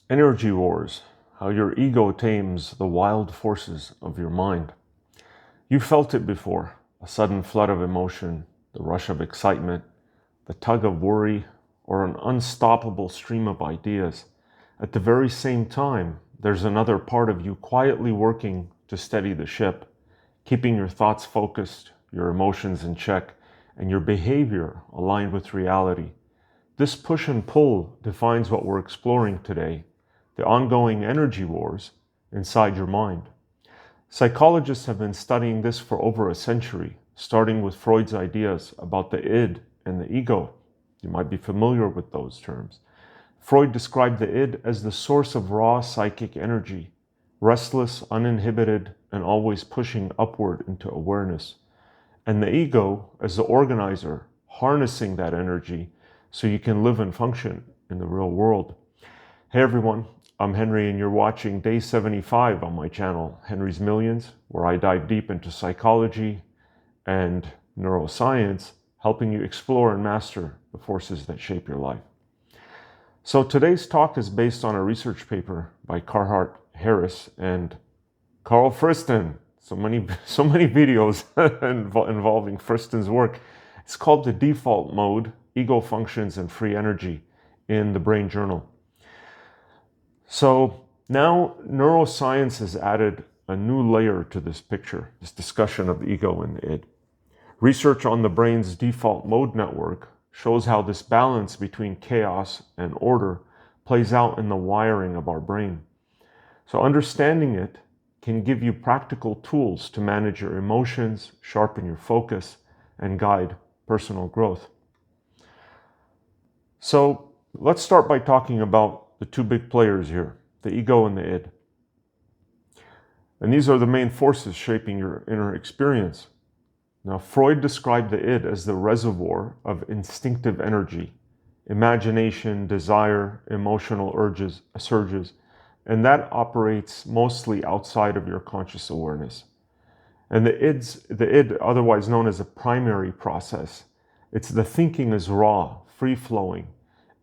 Energy wars, how your ego tames the wild forces of your mind. You felt it before, a sudden flood of emotion, the rush of excitement, the tug of worry, or an unstoppable stream of ideas. At the very same time, there's another part of you quietly working to steady the ship, keeping your thoughts focused, your emotions in check, and your behavior aligned with reality. This push and pull defines what we're exploring today, the ongoing energy wars inside your mind. Psychologists have been studying this for over a century, starting with Freud's ideas about the id and the ego. You might be familiar with those terms. Freud described the id as the source of raw psychic energy, restless, uninhibited, and always pushing upward into awareness. And the ego as the organizer, harnessing that energy so you can live and function in the real world. Hey everyone, I'm Henry and you're watching Day 75 on my channel, Henry's Millions, where I dive deep into psychology and neuroscience, helping you explore and master the forces that shape your life. So today's talk is based on a research paper by Carhart Harris and Carl Friston. So many videos involving Friston's work. It's called The Default Mode, Ego Functions and Free Energy in the Brain Journal. So now neuroscience has added a new layer to this picture, this discussion of ego and the id. Research on the brain's default mode network shows how this balance between chaos and order plays out in the wiring of our brain. So understanding it can give you practical tools to manage your emotions, sharpen your focus, and guide personal growth. So let's start by talking about the two big players here, the ego and the id. And these are the main forces shaping your inner experience. Now, Freud described the id as the reservoir of instinctive energy, imagination, desire, emotional surges, and that operates mostly outside of your conscious awareness. And the id, otherwise known as a primary process, the thinking is raw, free-flowing,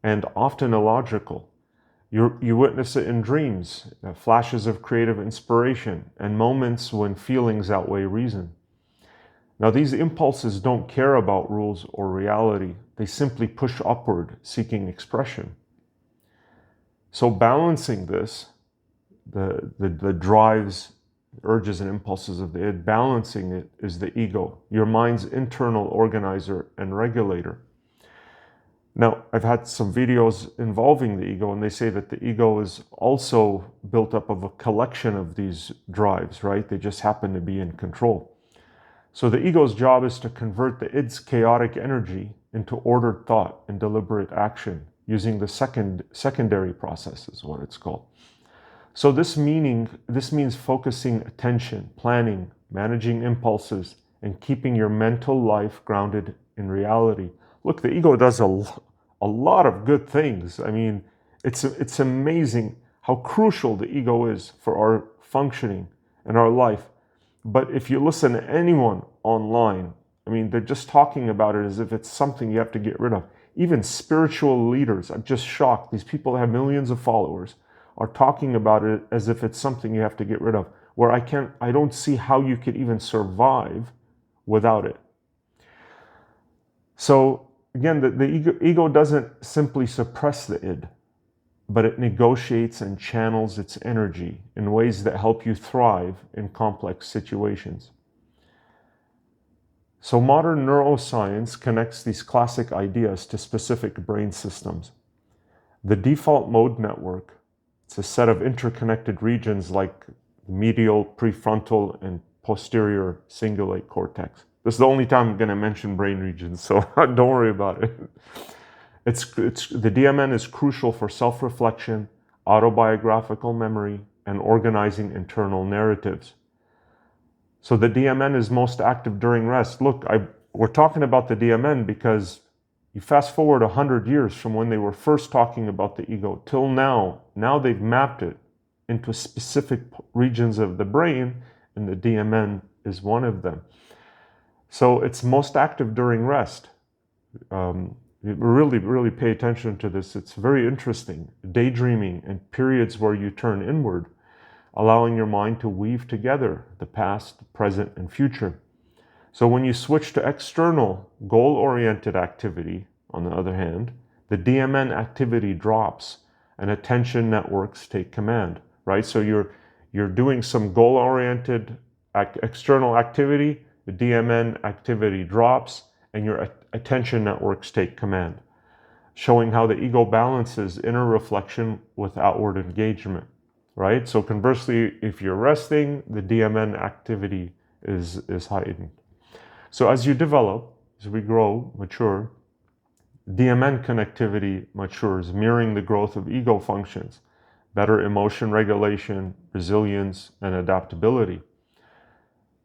and often illogical. You witness it in dreams, flashes of creative inspiration, and moments when feelings outweigh reason. Now, these impulses don't care about rules or reality. They simply push upward, seeking expression. So balancing this, the drives, urges, and impulses of the id, balancing it is the ego, your mind's internal organizer and regulator. Now, I've had some videos involving the ego, and they say that the ego is also built up of a collection of these drives, right? They just happen to be in control. So the ego's job is to convert the id's chaotic energy into ordered thought and deliberate action using the secondary process is what it's called. So this means focusing attention, planning, managing impulses, and keeping your mental life grounded in reality. Look, the ego does a lot of good things. I mean, it's amazing how crucial the ego is for our functioning and our life. But if you listen to anyone online, I mean, they're just talking about it as if it's something you have to get rid of. Even spiritual leaders, I'm just shocked. These people that have millions of followers are talking about it as if it's something you have to get rid of, where I don't see how you could even survive without it. So again, the ego doesn't simply suppress the id, but it negotiates and channels its energy in ways that help you thrive in complex situations. So modern neuroscience connects these classic ideas to specific brain systems. The default mode network, it's a set of interconnected regions like medial, prefrontal, and posterior cingulate cortex. This is the only time I'm going to mention brain regions, so don't worry about it. The DMN is crucial for self-reflection, autobiographical memory, and organizing internal narratives. So the DMN is most active during rest. Look, we're talking about the DMN because you fast forward 100 years from when they were first talking about the ego till now. Now they've mapped it into specific regions of the brain, and the DMN is one of them. So it's most active during rest. Really, really pay attention to this. It's very interesting. Daydreaming and periods where you turn inward, allowing your mind to weave together the past, the present, and future. So when you switch to external, goal-oriented activity, on the other hand, the DMN activity drops and attention networks take command, right? So you're doing some goal-oriented external activity, the DMN activity drops, and your attention networks take command, showing how the ego balances inner reflection with outward engagement, right? So conversely, if you're resting, the DMN activity is heightened. So as you develop, as we grow, mature, DMN connectivity matures, mirroring the growth of ego functions, better emotion regulation, resilience, and adaptability.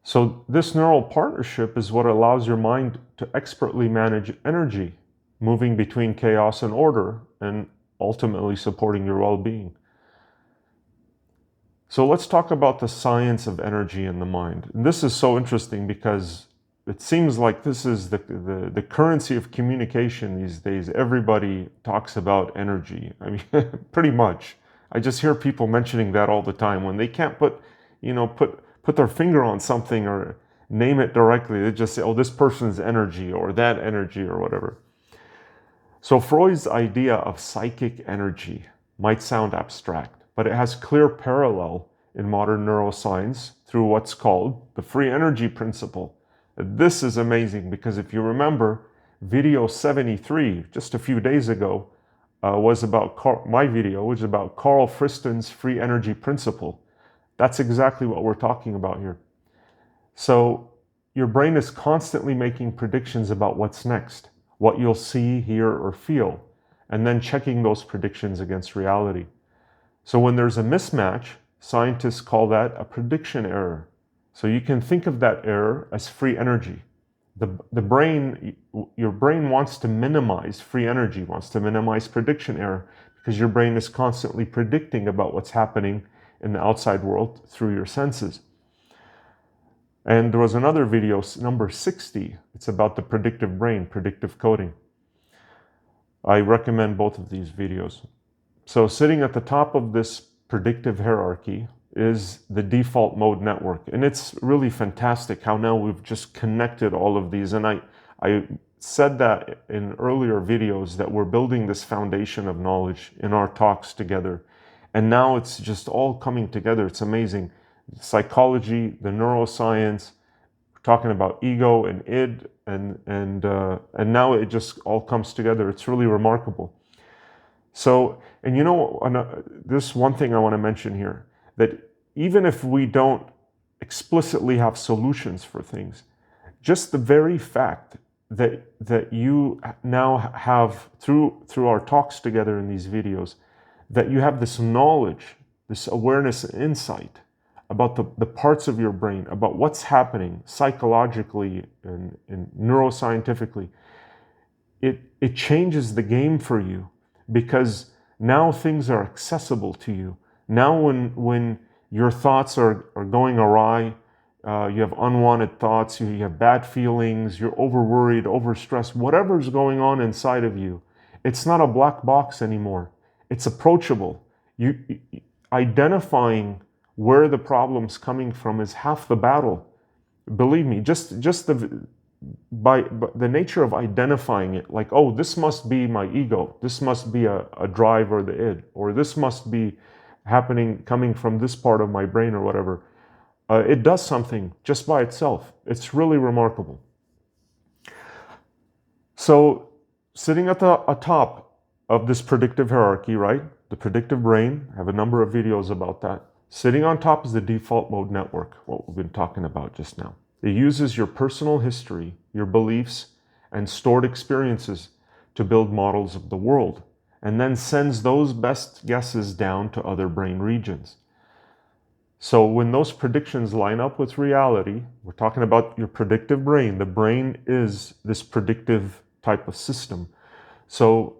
So this neural partnership is what allows your mind to expertly manage energy, moving between chaos and order, and ultimately supporting your well-being. So let's talk about the science of energy in the mind. And this is so interesting because it seems like this is the currency of communication these days. Everybody talks about energy. I mean, pretty much. I just hear people mentioning that all the time. When they can't put their finger on something or name it directly, they just say, oh, this person's energy or that energy or whatever. So Freud's idea of psychic energy might sound abstract, but it has clear parallel in modern neuroscience through what's called the free energy principle. This is amazing because if you remember, video 73, just a few days ago, was about my video, which is about Carl Friston's free energy principle. That's exactly what we're talking about here. So your brain is constantly making predictions about what's next, what you'll see, hear, or feel, and then checking those predictions against reality. So when there's a mismatch, scientists call that a prediction error. So you can think of that error as free energy. Your brain wants to minimize free energy, wants to minimize prediction error, because your brain is constantly predicting about what's happening in the outside world through your senses. And there was another video, number 60. It's about the predictive brain, predictive coding. I recommend both of these videos. So sitting at the top of this predictive hierarchy is the default mode network. And it's really fantastic how now we've just connected all of these. And I said that in earlier videos that we're building this foundation of knowledge in our talks together. And now it's just all coming together. It's amazing. Psychology, the neuroscience, we're talking about ego and id, and now it just all comes together. It's really remarkable. So, and you know, this one thing I want to mention here, that even if we don't explicitly have solutions for things, just the very fact that you now have, through our talks together in these videos, that you have this knowledge, this awareness and insight about the parts of your brain, about what's happening psychologically and neuroscientifically, it changes the game for you, because now things are accessible to you. Now when your thoughts are going awry, you have unwanted thoughts, you have bad feelings, you're over-worried, over-stressed, whatever's going on inside of you, it's not a black box anymore. It's approachable. You identifying where the problem's coming from is half the battle. Believe me, just by the nature of identifying it, like, oh, this must be my ego, this must be a drive or the id, or this must be coming from this part of my brain or whatever. It does something just by itself. It's really remarkable. So sitting at the top of this predictive hierarchy, right? The predictive brain, I have a number of videos about that. Sitting on top is the default mode network, what we've been talking about just now. It uses your personal history, your beliefs, and stored experiences to build models of the world, and then sends those best guesses down to other brain regions. So when those predictions line up with reality, we're talking about your predictive brain. The brain is this predictive type of system. So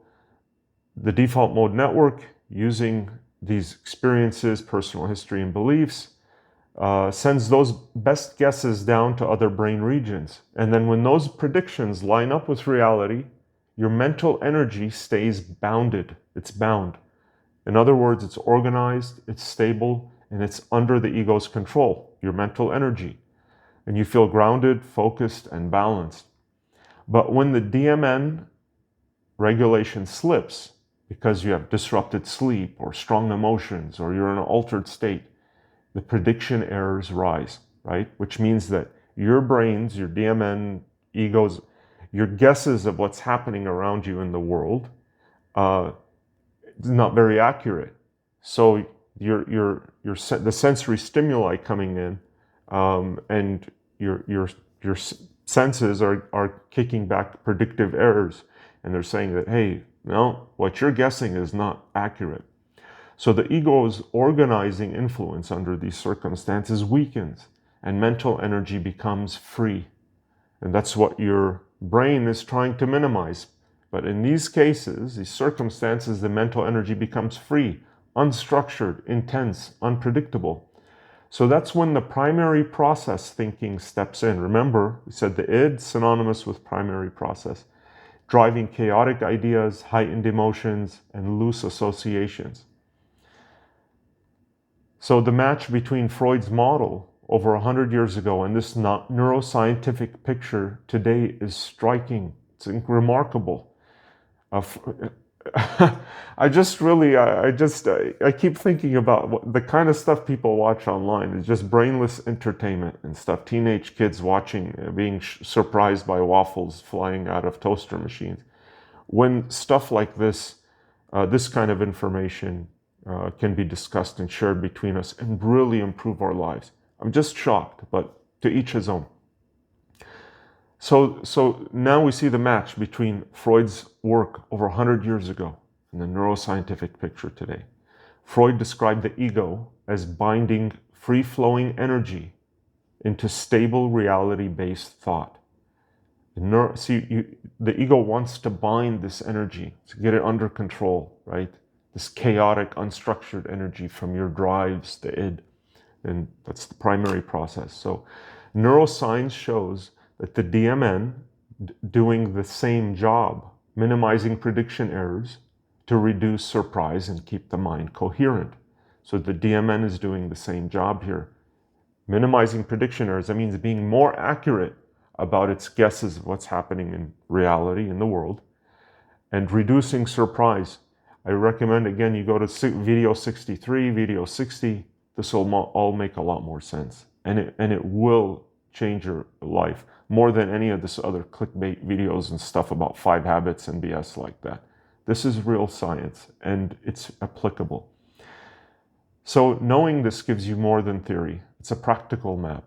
the default mode network, using these experiences, personal history, and beliefs, sends those best guesses down to other brain regions. And then when those predictions line up with reality, your mental energy stays bounded. It's bound. In other words, it's organized, it's stable, and it's under the ego's control, your mental energy. And you feel grounded, focused, and balanced. But when the DMN regulation slips, because you have disrupted sleep or strong emotions or you're in an altered state, the prediction errors rise, right? Which means that your brains, your DMN, egos, your guesses of what's happening around you in the world is not very accurate. So the sensory stimuli coming in and your senses are kicking back predictive errors, and they're saying that, hey, no, what you're guessing is not accurate. So the ego's organizing influence under these circumstances weakens, and mental energy becomes free. And that's what your brain is trying to minimize. But in these cases, these circumstances, the mental energy becomes free, unstructured, intense, unpredictable. So that's when the primary process thinking steps in. Remember, we said the id, synonymous with primary process, driving chaotic ideas, heightened emotions, and loose associations. So the match between Freud's model over 100 years ago and this neuroscientific picture today is striking. It's remarkable. I keep thinking about the kind of stuff people watch online. It's just brainless entertainment and stuff. Teenage kids watching, being surprised by waffles flying out of toaster machines. When stuff like this, this kind of information can be discussed and shared between us and really improve our lives. I'm just shocked, but to each his own. So now we see the match between Freud's work over 100 years ago and the neuroscientific picture today. Freud described the ego as binding free-flowing energy into stable reality-based thought. The ego wants to bind this energy, to get it under control, right? This chaotic, unstructured energy from your drives, the id, and that's the primary process. So neuroscience shows that the DMN doing the same job, minimizing prediction errors to reduce surprise and keep the mind coherent. So the DMN is doing the same job here. Minimizing prediction errors, that means being more accurate about its guesses of what's happening in reality, in the world, and reducing surprise. I recommend, again, you go to video 63, video 60. This will all make a lot more sense. And it will change your life more than any of this other clickbait videos and stuff about 5 habits and BS like that. This is real science and it's applicable. So knowing this gives you more than theory. It's a practical map.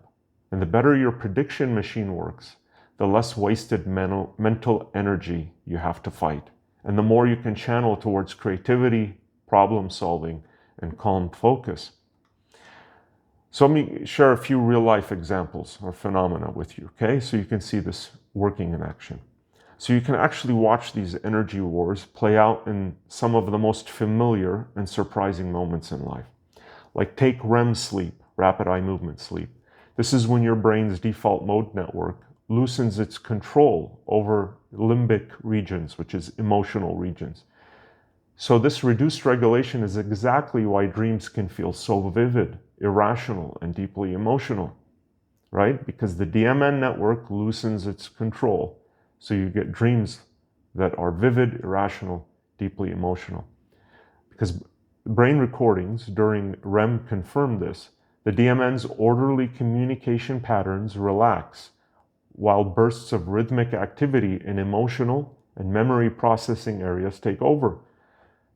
And the better your prediction machine works, the less wasted mental energy you have to fight. And the more you can channel towards creativity, problem solving, and calm focus. So let me share a few real-life examples or phenomena with you, okay? So you can see this working in action. So you can actually watch these energy wars play out in some of the most familiar and surprising moments in life. Like take REM sleep, rapid eye movement sleep. This is when your brain's default mode network loosens its control over limbic regions, which is emotional regions. So this reduced regulation is exactly why dreams can feel so vivid, irrational, and deeply emotional, right? Because the DMN network loosens its control. So you get dreams that are vivid, irrational, deeply emotional. Because brain recordings during REM confirm this. The DMN's orderly communication patterns relax, while bursts of rhythmic activity in emotional and memory processing areas take over.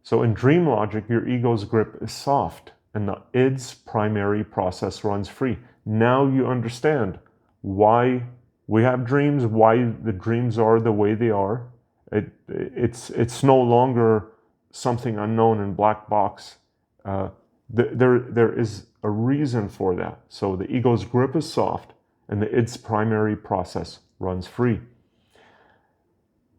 So in dream logic, your ego's grip is soft and the id's primary process runs free. Now you understand why we have dreams, why the dreams are the way they are. It's no longer something unknown and black box. There is a reason for that. So the ego's grip is soft and the id's primary process runs free.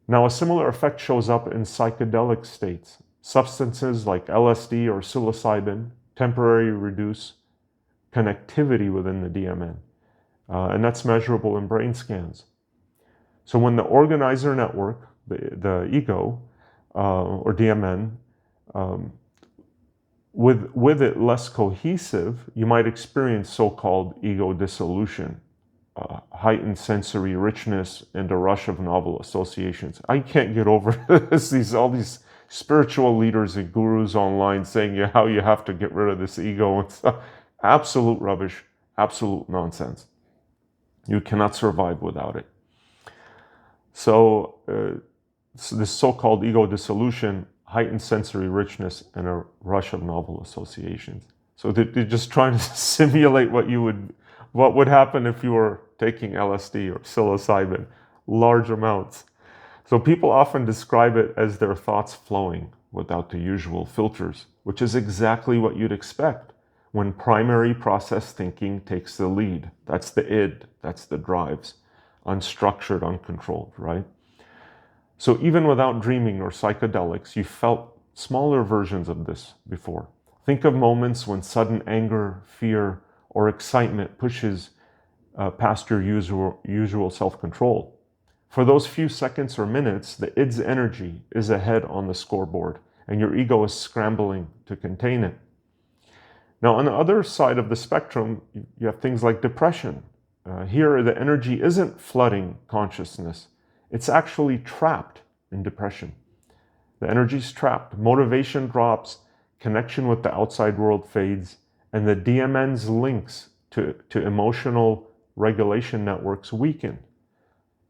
Now a similar effect shows up in psychedelic states. Substances like LSD or psilocybin temporarily reduce connectivity within the DMN. And that's measurable in brain scans. So when the organizer network, the ego, or DMN, with it less cohesive, you might experience so-called ego dissolution, heightened sensory richness, and a rush of novel associations. I can't get over this. All these spiritual leaders and gurus online saying how you have to get rid of this ego and stuff. Absolute rubbish, absolute nonsense. You cannot survive without it. So this so-called ego dissolution, heightened sensory richness, and a rush of novel associations. So they're just trying to simulate what would happen if you were taking LSD or psilocybin, large amounts. So people often describe it as their thoughts flowing without the usual filters, which is exactly what you'd expect when primary process thinking takes the lead. That's the id, that's the drives, unstructured, uncontrolled, right? So even without dreaming or psychedelics, you felt smaller versions of this before. Think of moments when sudden anger, fear, or excitement pushes past your usual self-control. For those few seconds or minutes, the id's energy is ahead on the scoreboard, and your ego is scrambling to contain it. Now, on the other side of the spectrum, you have things like depression. Here, the energy isn't flooding consciousness. It's actually trapped in depression. The energy's trapped. Motivation drops, connection with the outside world fades, and the DMN's links to emotional regulation networks weaken.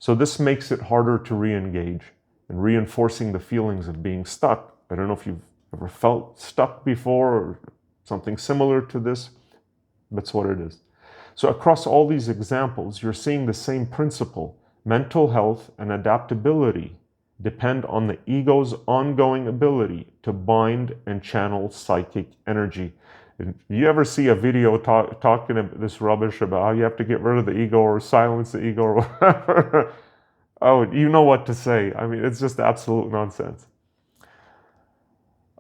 So this makes it harder to re-engage and reinforcing the feelings of being stuck. I don't know if you've ever felt stuck before or something similar to this. That's what it is. So across all these examples, you're seeing the same principle. Mental health and adaptability depend on the ego's ongoing ability to bind and channel psychic energy. If you ever see a video talking about this rubbish about how you have to get rid of the ego or silence the ego or whatever, oh, you know what to say. I mean, it's just absolute nonsense.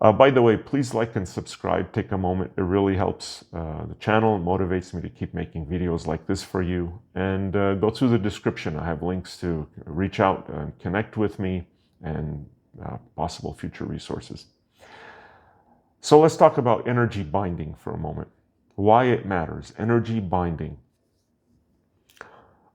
By the way, please like and subscribe. Take a moment. It really helps the channel and motivates me to keep making videos like this for you. And go through the description. I have links to reach out and connect with me and possible future resources. So let's talk about energy binding for a moment. Why it matters. Energy binding.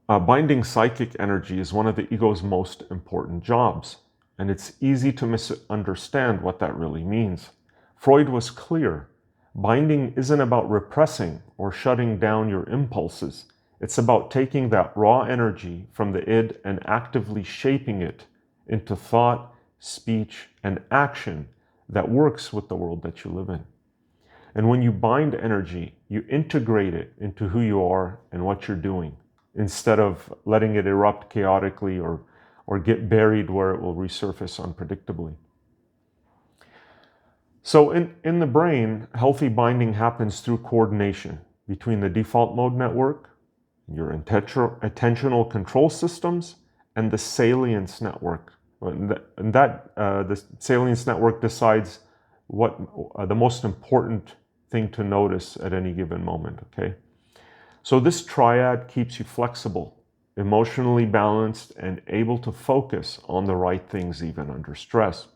Binding psychic energy is one of the ego's most important jobs. And it's easy to misunderstand what that really means. Freud was clear. Binding isn't about repressing or shutting down your impulses. It's about taking that raw energy from the id and actively shaping it into thought, speech, and action that works with the world that you live in. And when you bind energy, you integrate it into who you are and what you're doing, instead of letting it erupt chaotically or get buried where it will resurface unpredictably. So in the brain, healthy binding happens through coordination between the default mode network, your attentional control systems, and the salience network. The salience network decides what the most important thing to notice at any given moment, okay? So this triad keeps you flexible, emotionally balanced, and able to focus on the right things even under stress.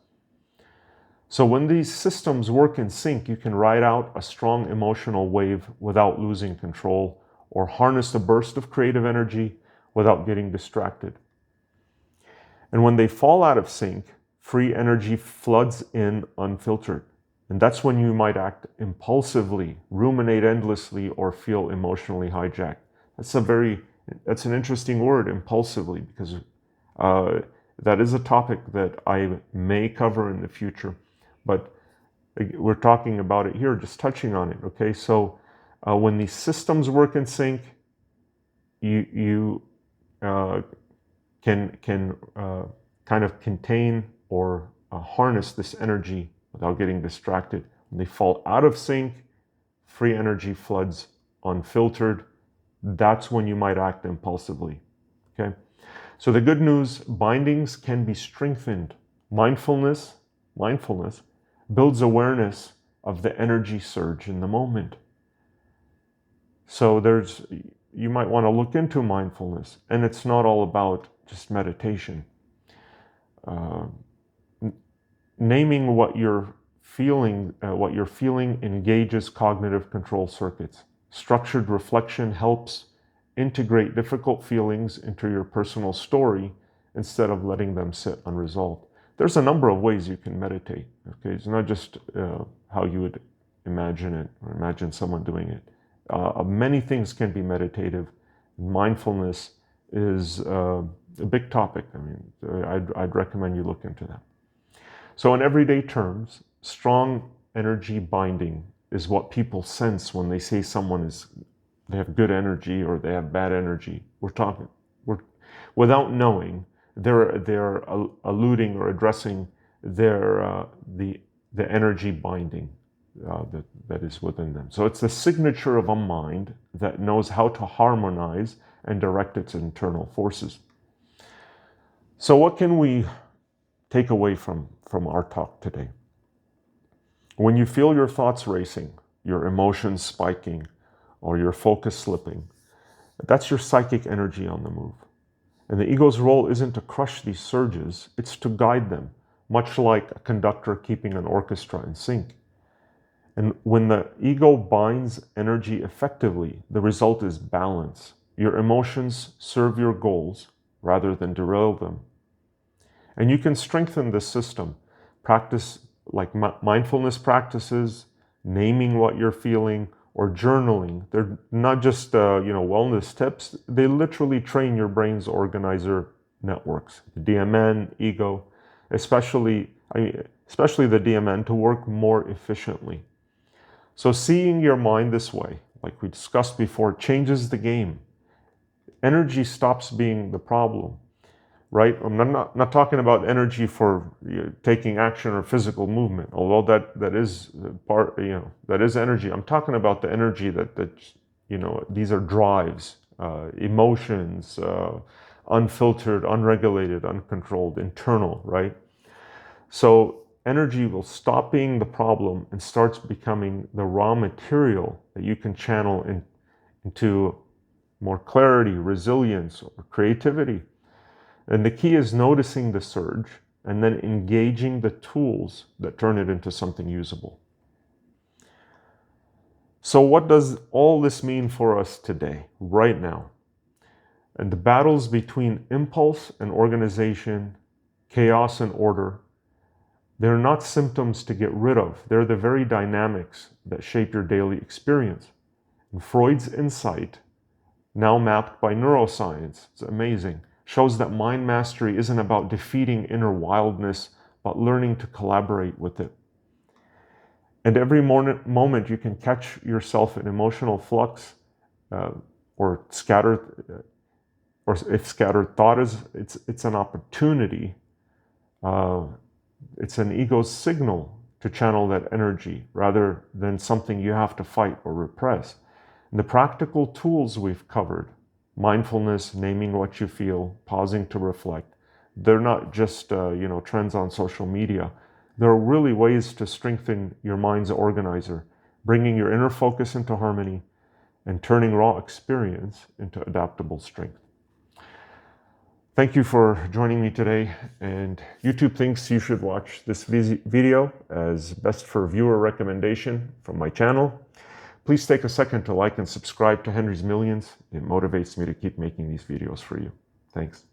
So when these systems work in sync, you can ride out a strong emotional wave without losing control, or harness a burst of creative energy without getting distracted. And when they fall out of sync, free energy floods in unfiltered. And that's when you might act impulsively, ruminate endlessly, or feel emotionally hijacked. That's an interesting word, impulsively, because that is a topic that I may cover in the future, but we're talking about it here, just touching on it, okay? So when these systems work in sync, you can kind of contain or harness this energy without getting distracted. When they fall out of sync, free energy floods unfiltered. That's when you might act impulsively, okay? So the good news, bindings can be strengthened. Mindfulness builds awareness of the energy surge in the moment. So you might want to look into mindfulness, and it's not all about just meditation. Uh, Naming what you're feeling engages cognitive control circuits. Structured reflection helps integrate difficult feelings into your personal story instead of letting them sit unresolved. There's a number of ways you can meditate. Okay, it's not just how you would imagine it or imagine someone doing it. Many things can be meditative. Mindfulness is a big topic. I mean, I'd recommend you look into that. So in everyday terms, strong energy binding is what people sense when they say they have good energy or they have bad energy. Without knowing, they're alluding or addressing the energy binding that is within them. So it's the signature of a mind that knows how to harmonize and direct its internal forces. So what can we take away from our talk today? When you feel your thoughts racing, your emotions spiking, or your focus slipping, that's your psychic energy on the move. And the ego's role isn't to crush these surges, it's to guide them, much like a conductor keeping an orchestra in sync. And when the ego binds energy effectively, the result is balance. Your emotions serve your goals rather than derail them. And you can strengthen this system. Practice like mindfulness practices, naming what you're feeling, or journaling. They're not just wellness tips. They literally train your brain's organizer networks, the DMN, ego, especially the DMN, to work more efficiently. So seeing your mind this way, like we discussed before, changes the game. Energy stops being the problem. Right? I'm not talking about energy for taking action or physical movement, although that is part, that is energy. I'm talking about the energy that these are drives, emotions, unfiltered, unregulated, uncontrolled, internal, right? So energy will stop being the problem and starts becoming the raw material that you can channel into more clarity, resilience, or creativity. And the key is noticing the surge and then engaging the tools that turn it into something usable. So what does all this mean for us today, right now? And the battles between impulse and organization, chaos and order, they're not symptoms to get rid of. They're the very dynamics that shape your daily experience. And Freud's insight, now mapped by neuroscience, it's amazing, shows that mind mastery isn't about defeating inner wildness, but learning to collaborate with it. And every moment you can catch yourself in emotional flux, or if scattered thought it's an opportunity. It's an ego's signal to channel that energy rather than something you have to fight or repress. And the practical tools we've covered, mindfulness, naming what you feel, pausing to reflect, they're not just trends on social media. There are really ways to strengthen your mind's organizer, bringing your inner focus into harmony and turning raw experience into adaptable strength. Thank you for joining me today, and YouTube thinks you should watch this video as best for viewer recommendation from my channel. Please take a second to like and subscribe to Henry's Millions. It motivates me to keep making these videos for you. Thanks.